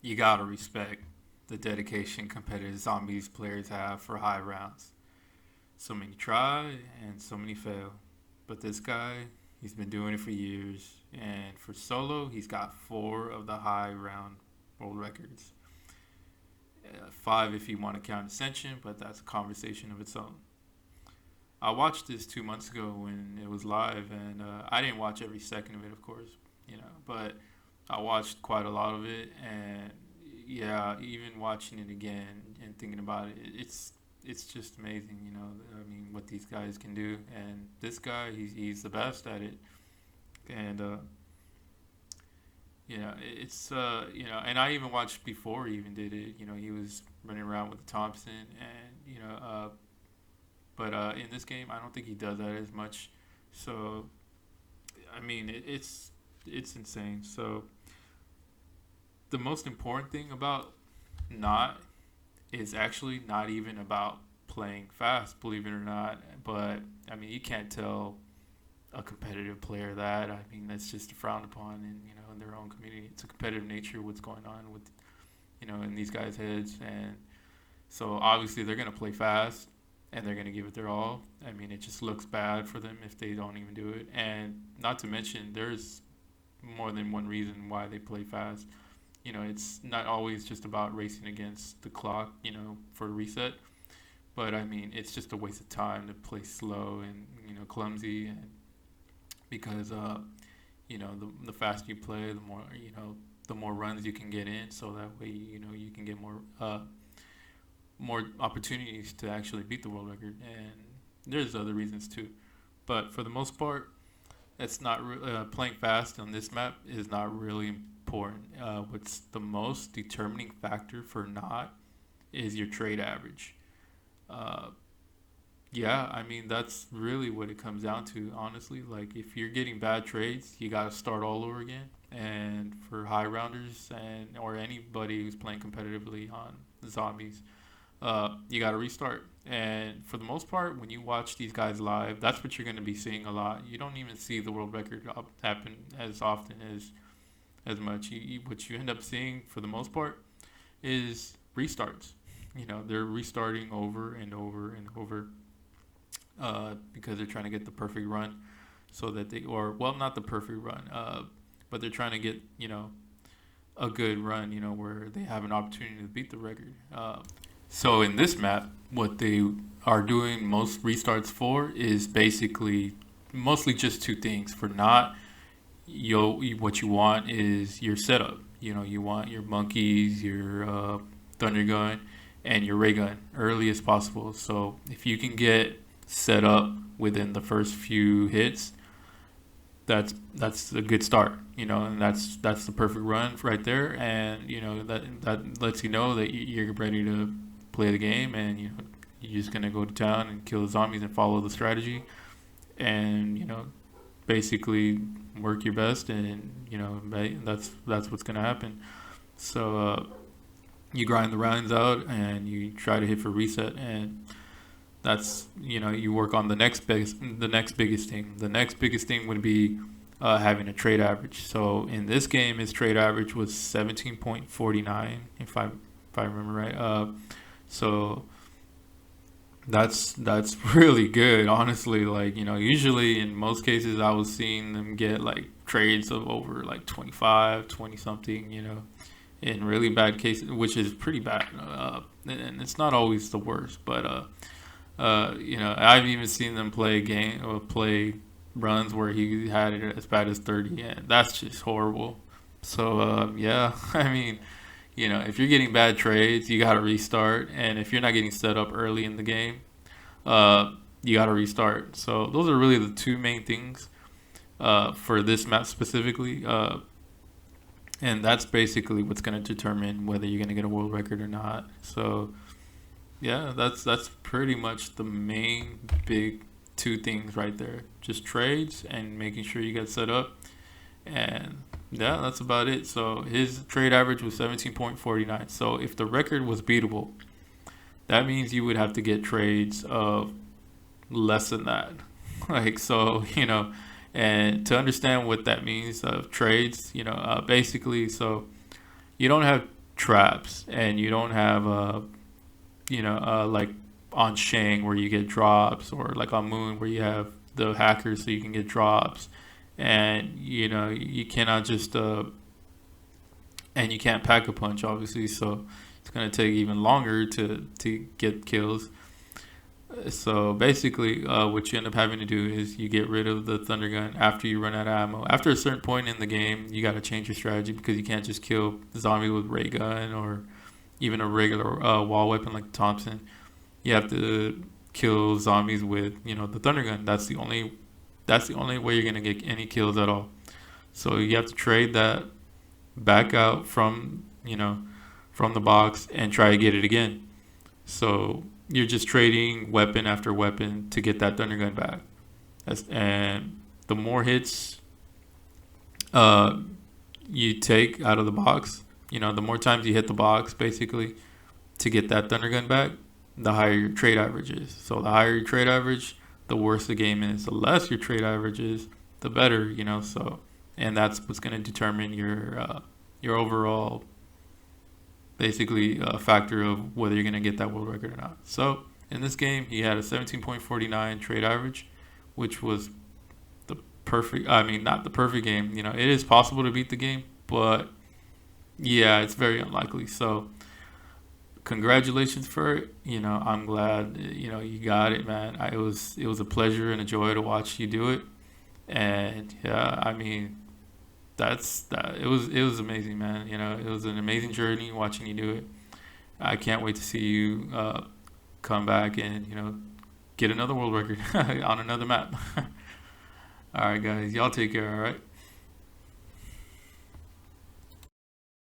you gotta respect the dedication competitive zombies players have for high rounds. So many try and so many fail. But this guy, he's been doing it for years. And for solo, he's got four of the high round world records. Five if you want to count Ascension, but that's a conversation of its own. I watched this 2 months ago when it was live, and I didn't watch every second of it, of course, but I watched quite a lot of it, and yeah, even watching it again and thinking about it, it's just amazing, I mean, what these guys can do, and this guy, he's the best at it, and it's and I even watched before he even did it. He was running around with the Thompson, and but in this game, I don't think he does that as much. So I mean, it's insane. So the most important thing about not is actually not even about playing fast, believe it or not. But I mean, you can't tell a competitive player that. I mean, that's just frowned upon in their own community. It's a competitive nature what's going on with in these guys' heads, and so obviously they're gonna play fast and they're gonna give it their all. I mean, it just looks bad for them if they don't even do it, and not to mention there's more than one reason why they play fast. It's not always just about racing against the clock, for a reset. But I mean, it's just a waste of time to play slow and clumsy, and because the faster you play, the more runs you can get in, so that way you can get more opportunities to actually beat the world record. And there's other reasons too, but for the most part, it's not playing fast on this map is not really important. What's the most determining factor for not is your trade average. Uh, yeah, I mean that's really what it comes down to, honestly. Like if you're getting bad trades, you got to start all over again. And for high rounders and or anybody who's playing competitively on zombies, you got to restart. And for the most part, when you watch these guys live, that's what you're going to be seeing a lot. You don't even see the world record happen as often as much. What you end up seeing for the most part is restarts. They're restarting over and over and over because they're trying to get the perfect run, so that they or well, not the perfect run, but they're trying to get a good run, where they have an opportunity to beat the record. So in this map, what they are doing most restarts for is basically mostly just two things. For not what you want is your setup. You want your monkeys, your thunder gun, and your ray gun early as possible. So if you can get set up within the first few hits, that's a good start. And that's the perfect run right there, and that lets you know that you're ready to play the game, and you're just gonna go to town and kill the zombies and follow the strategy, and basically work your best, and that's what's gonna happen. So you grind the rounds out and you try to hit for reset, and that's you work on the next biggest thing. The next biggest thing would be having a trade average. So in this game, his trade average was 17.49, if I remember right. So that's really good, honestly. Like usually in most cases, I was seeing them get like trades of over like 25, 20 something. In really bad cases, which is pretty bad. And it's not always the worst, but I've even seen them play runs where he had it as bad as 30, and that's just horrible. So yeah, I mean, if you're getting bad trades, you got to restart, and if you're not getting set up early in the game, you got to restart. So those are really the two main things for this map specifically. And that's basically what's going to determine whether you're going to get a world record or not. So yeah, that's pretty much the main big two things right there. Just trades and making sure you get set up. And yeah, that's about it. So his trade average was 17.49. So if the record was beatable, that means you would have to get trades of less than that. Like so, and to understand what that means of trades, basically, so you don't have traps, and you don't have like on Shang where you get drops, or like on Moon where you have the hackers so you can get drops, and you cannot just and you can't pack a punch obviously, so it's gonna take even longer to get kills. So basically, what you end up having to do is you get rid of the thunder gun after you run out of ammo. After a certain point in the game, you got to change your strategy because you can't just kill the zombie with ray gun or even a regular wall weapon like Thompson. You have to kill zombies with the thunder gun. That's the only way you're gonna get any kills at all. So you have to trade that back out from the box and try to get it again. So you're just trading weapon after weapon to get that thunder gun back. And the more hits uh, you take out of the box, the more times you hit the box basically to get that thunder gun back, the higher your trade average is. So the higher your trade average, the worse the game is. The less your trade average is, the better. So, and that's what's going to determine your overall basically a factor of whether you're going to get that world record or not. So in this game, he had a 17.49 trade average, which was the perfect. I mean, not the perfect game. It is possible to beat the game, but yeah, it's very unlikely. So congratulations for it. I'm glad you got it, man. It was a pleasure and a joy to watch you do it. And yeah, I mean, that's that. It was amazing, man. It was an amazing journey watching you do it. I can't wait to see you come back and get another world record on another map. All right, guys, y'all take care. All right.